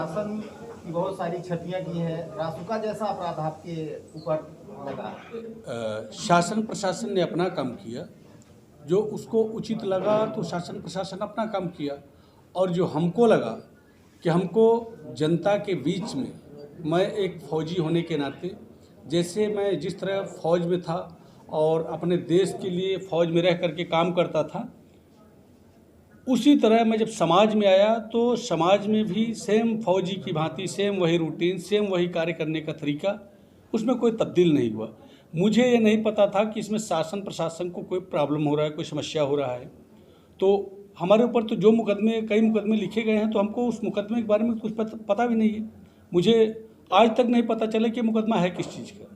शासन की बहुत सारी क्षतियां की हैं, रासुका जैसा अपराध आपके ऊपर लगा। शासन प्रशासन ने अपना काम किया, जो उसको उचित लगा तो शासन प्रशासन अपना काम किया, और जो हमको लगा कि हमको जनता के बीच में, मैं एक फौजी होने के नाते, जैसे मैं जिस तरह फौज में था और अपने देश के लिए फौज में रह करके काम करता था, उसी तरह मैं जब समाज में आया तो समाज में भी सेम फौजी की भांति सेम वही रूटीन, सेम वही कार्य करने का तरीका, उसमें कोई तब्दील नहीं हुआ। मुझे ये नहीं पता था कि इसमें शासन प्रशासन को कोई प्रॉब्लम हो रहा है, कोई समस्या हो रहा है। तो हमारे ऊपर तो जो मुकदमे, कई मुकदमे लिखे गए हैं, तो हमको उस मुकदमे के बारे में कुछ पता भी नहीं है। मुझे आज तक नहीं पता चला कि मुकदमा है किस चीज़ का।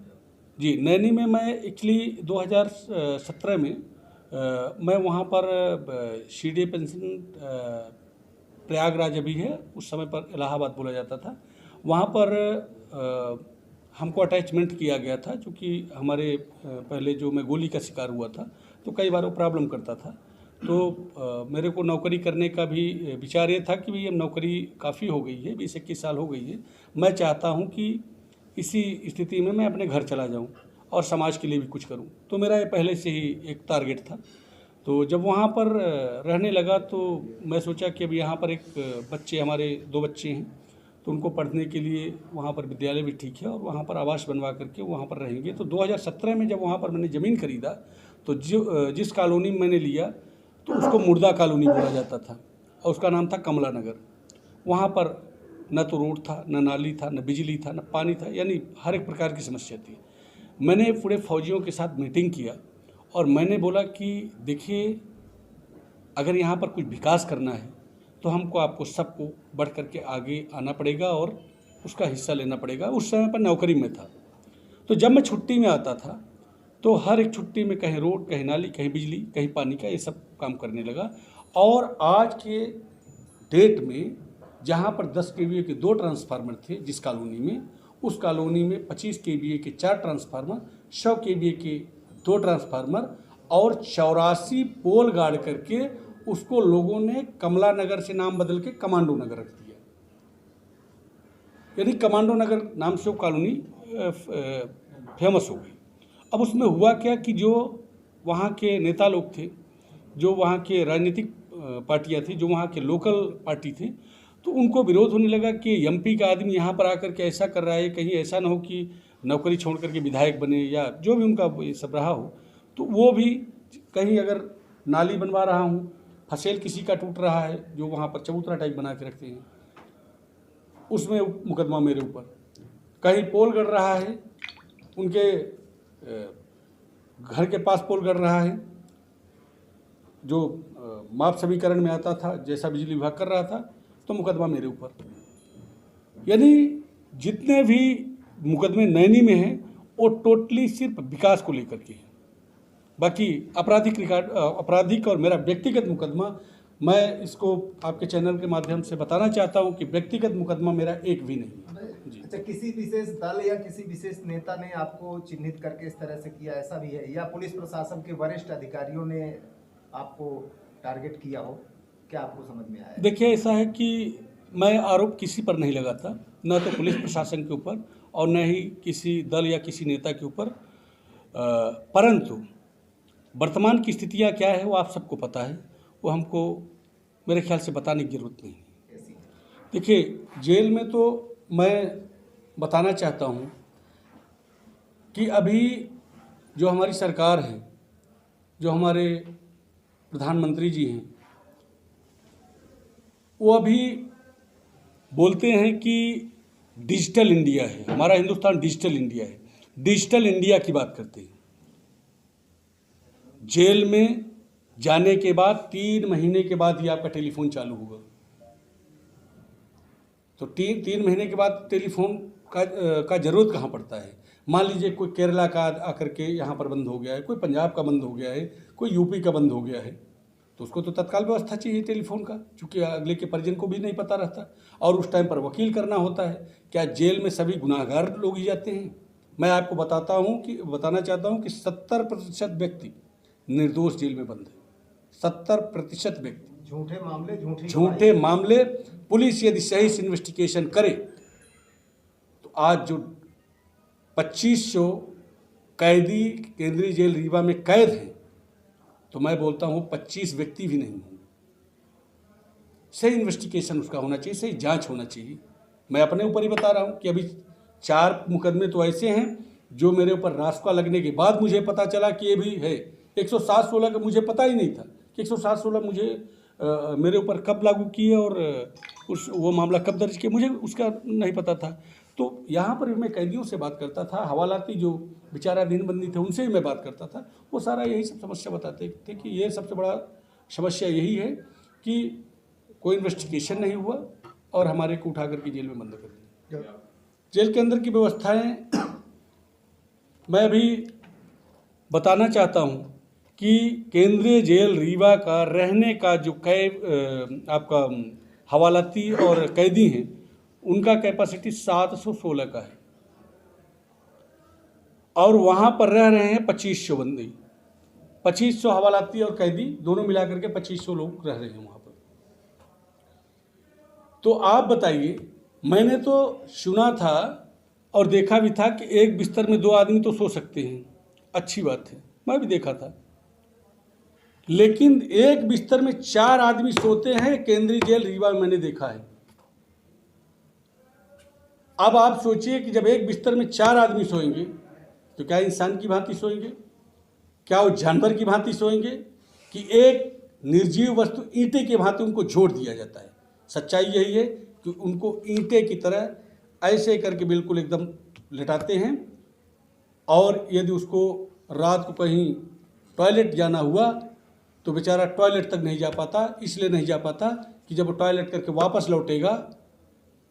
जी, नैनी में मैं एक्चुअली 2017 में मैं वहाँ पर CDA पेंशन प्रयागराज अभी है, उस समय पर इलाहाबाद बोला जाता था, वहाँ पर हमको अटैचमेंट किया गया था, क्योंकि हमारे पहले जो मैं गोली का शिकार हुआ था, तो कई बार वो प्रॉब्लम करता था। तो मेरे को नौकरी करने का भी विचार ये था कि भाई अब नौकरी काफ़ी हो गई है, 20-21 साल हो गई है, मैं चाहता हूँ कि इसी स्थिति में मैं अपने घर चला जाऊँ और समाज के लिए भी कुछ करूँ। तो मेरा ये पहले से ही एक टारगेट था। तो जब वहाँ पर रहने लगा तो मैं सोचा कि अब यहाँ पर एक बच्चे, हमारे 2 बच्चे हैं, तो उनको पढ़ने के लिए वहाँ पर विद्यालय भी ठीक है और वहाँ पर आवास बनवा करके वहाँ पर रहेंगे। तो 2017 में जब वहाँ पर मैंने ज़मीन खरीदा, तो जिस कॉलोनी में मैंने लिया तो उसको मुर्दा कॉलोनी बोला जाता था और उसका नाम था कमला नगर। वहाँ पर न तो रोड था, न नाली था, न बिजली था, न पानी था, यानी हर एक प्रकार की समस्या थी। मैंने पूरे फौजियों के साथ मीटिंग किया और मैंने बोला कि देखिए, अगर यहाँ पर कुछ विकास करना है तो हमको, आपको सबको बढ़ कर के आगे आना पड़ेगा और उसका हिस्सा लेना पड़ेगा। उस समय पर नौकरी में था, तो जब मैं छुट्टी में आता था तो हर एक छुट्टी में कहीं रोड, कहीं नाली, कहीं बिजली, कहीं पानी का, ये सब काम करने लगा। और आज के डेट में जहाँ पर 10 kVA के 2 ट्रांसफार्मर थे जिस कॉलोनी में, उस कॉलोनी में 25 kVA के 4 ट्रांसफार्मर, 100 kVA के 2 ट्रांसफार्मर और 84 पोल गाड़ करके उसको लोगों ने कमला नगर से नाम बदल के कमांडो नगर रख दिया। यानी कमांडो नगर नाम से वो कॉलोनी फेमस हो गई। अब उसमें हुआ क्या कि जो वहाँ के नेता लोग थे, जो वहाँ के राजनीतिक पार्टियाँ थी, जो वहाँ के लोकल पार्टी थे, तो उनको विरोध होने लगा कि MP का आदमी यहाँ पर आकर के ऐसा कर रहा है, कहीं ऐसा ना हो कि नौकरी छोड़ करके विधायक बने या जो भी उनका ये सब रहा हो। तो वो भी कहीं अगर नाली बनवा रहा हूँ, फसेल किसी का टूट रहा है, जो वहाँ पर चबूतरा टाइप बना के रखते हैं, उसमें मुकदमा मेरे ऊपर। कहीं पोल गड़ रहा है, उनके घर के पास पोल गड़ रहा है, जो माप समीकरण में आता था, जैसा बिजली विभाग कर रहा था, तो मुकदमा मेरे ऊपर। यानी जितने भी मुकदमे नैनी में हैं वो टोटली सिर्फ विकास को लेकर के हैं। बाकी आपराधिक और मेरा व्यक्तिगत मुकदमा, मैं इसको आपके चैनल के माध्यम से बताना चाहता हूं कि व्यक्तिगत मुकदमा मेरा एक भी नहीं है। जी। अच्छा, किसी विशेष दल या किसी विशेष नेता ने आपको चिन्हित करके इस तरह से किया, ऐसा भी है, या पुलिस प्रशासन के वरिष्ठ अधिकारियों ने आपको टारगेट किया हो, क्या आपको समझ में आया? देखिए, ऐसा है कि मैं आरोप किसी पर नहीं लगाता, न तो पुलिस प्रशासन के ऊपर और न ही किसी दल या किसी नेता के ऊपर, परंतु वर्तमान की स्थितियाँ क्या है वो आप सबको पता है, वो हमको मेरे ख्याल से बताने की ज़रूरत नहीं है। देखिए, जेल में तो मैं बताना चाहता हूँ कि अभी जो हमारी सरकार है, जो हमारे प्रधानमंत्री जी हैं, वो अभी बोलते हैं कि डिजिटल इंडिया है, हमारा हिंदुस्तान डिजिटल इंडिया है। डिजिटल इंडिया की बात करते हैं। जेल में जाने के बाद 3 महीने के बाद ही आपका टेलीफोन चालू होगा। तो 3 महीने के बाद टेलीफोन का ज़रूरत कहाँ पड़ता है? मान लीजिए कोई केरला का आकर के यहाँ पर बंद हो गया है, कोई पंजाब का बंद हो गया है, कोई यूपी का बंद हो गया है, तो उसको तो तत्काल व्यवस्था चाहिए टेलीफोन का, चूँकि अगले के परिजन को भी नहीं पता रहता और उस टाइम पर वकील करना होता है। क्या जेल में सभी गुनाहगार लोग ही जाते हैं? मैं आपको बताना चाहता हूँ कि 70% व्यक्ति निर्दोष जेल में बंद है। 70% व्यक्ति। झूठे मामले। पुलिस यदि सही से इन्वेस्टिगेशन करे तो आज जो 2500 कैदी केंद्रीय जेल रीवा में कैद हैं, तो मैं बोलता हूँ 25 व्यक्ति भी नहीं होंगे। सही इन्वेस्टिगेशन उसका होना चाहिए, सही जांच होना चाहिए। मैं अपने ऊपर ही बता रहा हूँ कि अभी 4 मुकदमे तो ऐसे हैं जो मेरे ऊपर रासुका लगने के बाद मुझे पता चला कि ये भी है। 107-16 का मुझे पता ही नहीं था कि 107-16 मुझे मेरे ऊपर कब लागू किए और वो मामला कब दर्ज किया, मुझे उसका नहीं पता था। तो यहाँ पर भी मैं कैदियों से बात करता था, हवालाती जो विचाराधीन बंदी थे उनसे भी मैं बात करता था। वो सारा यही सब समस्या बताते थे कि ये सबसे बड़ा समस्या यही है कि कोई इन्वेस्टिगेशन नहीं हुआ और हमारे को उठा करके जेल में बंद कर दिया। जेल के अंदर की व्यवस्थाएं मैं अभी बताना चाहता हूं कि केंद्रीय जेल रीवा का रहने का जो आपका हवालाती और कैदी हैं उनका कैपेसिटी 716 का है और वहां पर रह रहे हैं 2500 बंदी। 2500 हवालाती और कैदी दोनों मिलाकर के 2500 लोग रह रहे हैं वहां पर। तो आप बताइए, मैंने तो सुना था और देखा भी था कि एक बिस्तर में 2 आदमी तो सो सकते हैं, अच्छी बात है, मैं भी देखा था। लेकिन एक बिस्तर में 4 आदमी सोते हैं केंद्रीय जेल रीवा में, मैंने देखा है। अब आप सोचिए कि जब एक बिस्तर में 4 आदमी सोएंगे तो क्या इंसान की भांति सोएंगे, क्या वो जानवर की भांति सोएंगे, कि एक निर्जीव वस्तु ईंटे की भांति उनको जोड़ दिया जाता है। सच्चाई यही है कि उनको ईंटे की तरह ऐसे करके बिल्कुल एकदम लिटाते हैं और यदि उसको रात को कहीं टॉयलेट जाना हुआ तो बेचारा टॉयलेट तक नहीं जा पाता। इसलिए नहीं जा पाता कि जब वो टॉयलेट करके वापस लौटेगा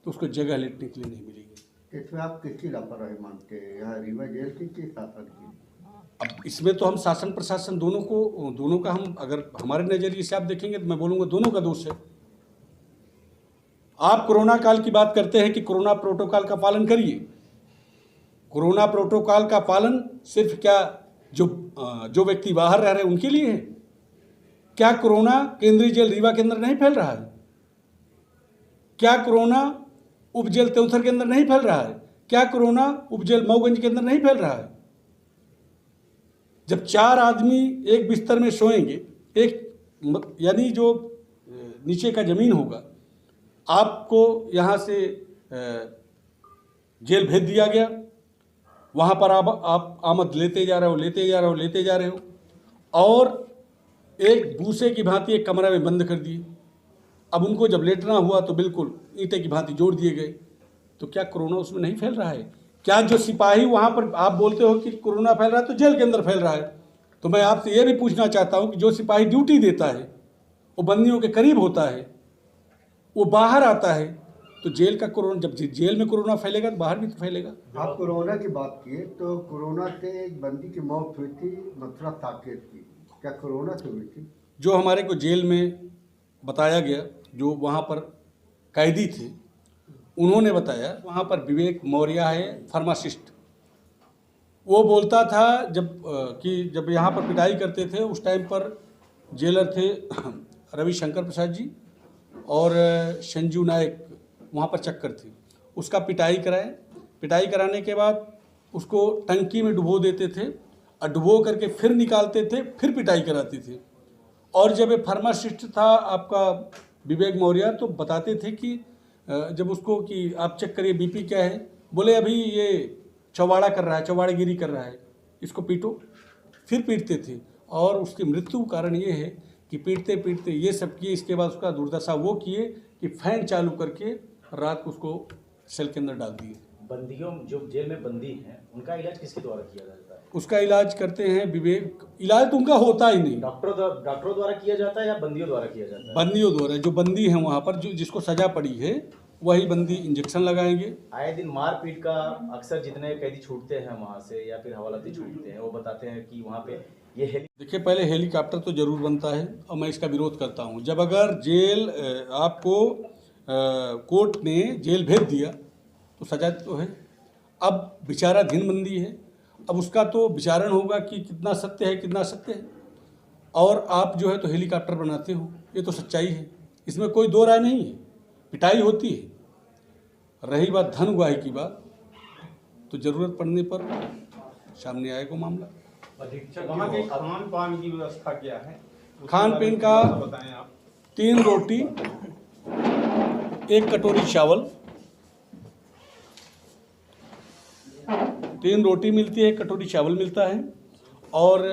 तो उसको जगह लेटने के लिए नहीं मिलेगी। इसमें आप किसकी लापरवाही मानते हैं, यहाँ रीवा जेल की शासन की? अब इसमें तो हम शासन प्रशासन दोनों का हम अगर हमारे नज़रिए से आप देखेंगे तो मैं बोलूँगा दोनों का दोष है। आप कोरोना काल की बात करते हैं कि कोरोना प्रोटोकॉल का पालन करिए। कोरोना प्रोटोकॉल का पालन सिर्फ क्या जो व्यक्ति बाहर रह रहे हैं उनके लिए है? क्या कोरोना केंद्रीय जेल रीवा के अंदर नहीं फैल रहा है? क्या कोरोना उपजेल तेउथर के अंदर नहीं फैल रहा है? क्या कोरोना उपजेल मऊगंज के अंदर नहीं फैल रहा है? जब 4 आदमी एक बिस्तर में सोएंगे, एक यानी जो नीचे का जमीन होगा, आपको यहाँ से जेल भेज दिया गया, वहाँ पर आप आमद लेते जा रहे हो और एक भूसे की भांति एक कमरा में बंद कर दिए। अब उनको जब लेटना हुआ तो बिल्कुल ईंटे की भांति जोड़ दिए गए। तो क्या कोरोना उसमें नहीं फैल रहा है? क्या जो सिपाही वहाँ पर, आप बोलते हो कि कोरोना फैल रहा है तो जेल के अंदर फैल रहा है, तो मैं आपसे ये भी पूछना चाहता हूँ कि जो सिपाही ड्यूटी देता है, वो बंदियों के करीब होता है, वो बाहर आता है, तो जेल का कोरोना, जब जेल में कोरोना फैलेगा तो बाहर भी तो फैलेगा। आप कोरोना की बात किए तो कोरोना से एक बंदी की मौत हुई थी मथुरा साकेत की, क्या कोरोना से हुई थी? जो हमारे को जेल में बताया गया, जो वहाँ पर कैदी थे, उन्होंने बताया वहाँ पर विवेक मौर्य है फार्मासिस्ट, वो बोलता था जब यहाँ पर पिटाई करते थे उस टाइम पर जेलर थे रविशंकर प्रसाद जी और संजू नायक, वहाँ पर चक्कर थी। उसका पिटाई कराने के बाद उसको टंकी में डुबो देते थे और डुबो करके फिर निकालते थे, फिर पिटाई कराते थे। और जब ये फार्मासिस्ट था आपका विवेक मौर्य, तो बताते थे कि जब उसको कि आप चेक करिए बीपी क्या है, बोले अभी ये चौवाड़ा कर रहा है, चौवाड़ागिरी कर रहा है, इसको पीटो। फिर पीटते थे और उसकी मृत्यु कारण ये है कि पीटते पीटते ये सब किए। इसके बाद उसका दुर्दशा वो किए कि फैन चालू करके रात को उसको सेल के अंदर डाल दिए। बंदियों जो जेल में बंदी हैं उनका इलाज किसके द्वारा किया जाता है? उसका इलाज करते हैं विवेक, इलाज तो उनका होता ही नहीं। डॉक्टरों द्वारा किया जाता है या बंदियों द्वारा किया जाता है? बंदियों द्वारा। जो बंदी हैं वहाँ पर, जो जिसको सजा पड़ी है, वही बंदी इंजेक्शन लगाएंगे। आए दिन मारपीट का अक्सर जितने कैदी छूटते हैं वहाँ से या फिर हवालाती छूटते हैं, वो बताते हैं कि वहाँ पे ये देखिए, पहले हेलीकॉप्टर तो जरूर बनता है और मैं इसका विरोध करता हूँ। जब अगर जेल आपको कोर्ट ने जेल भेज दिया तो सजा तो है। अब विचाराधीन बंदी है, अब उसका तो विचारण होगा कि कितना सत्य है कितना सत्य है। और आप जो है तो हेलीकॉप्टर बनाते हो, ये तो सच्चाई है, इसमें कोई दो राय नहीं है। पिटाई होती है। रही बात धन गुआही की बात, तो ज़रूरत पड़ने पर सामने आएगा मामला। वहाँ के खान पान की व्यवस्था क्या है? खान पीन का बताएं आप। 3 रोटी, 1 कटोरी चावल, 3 रोटी मिलती है, 1 कटोरी चावल मिलता है, और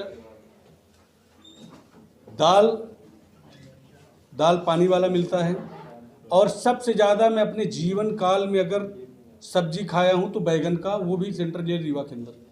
दाल पानी वाला मिलता है। और सबसे ज़्यादा मैं अपने जीवन काल में अगर सब्जी खाया हूँ तो बैगन का, वो भी सेंट्रल जेल रीवा के अंदर।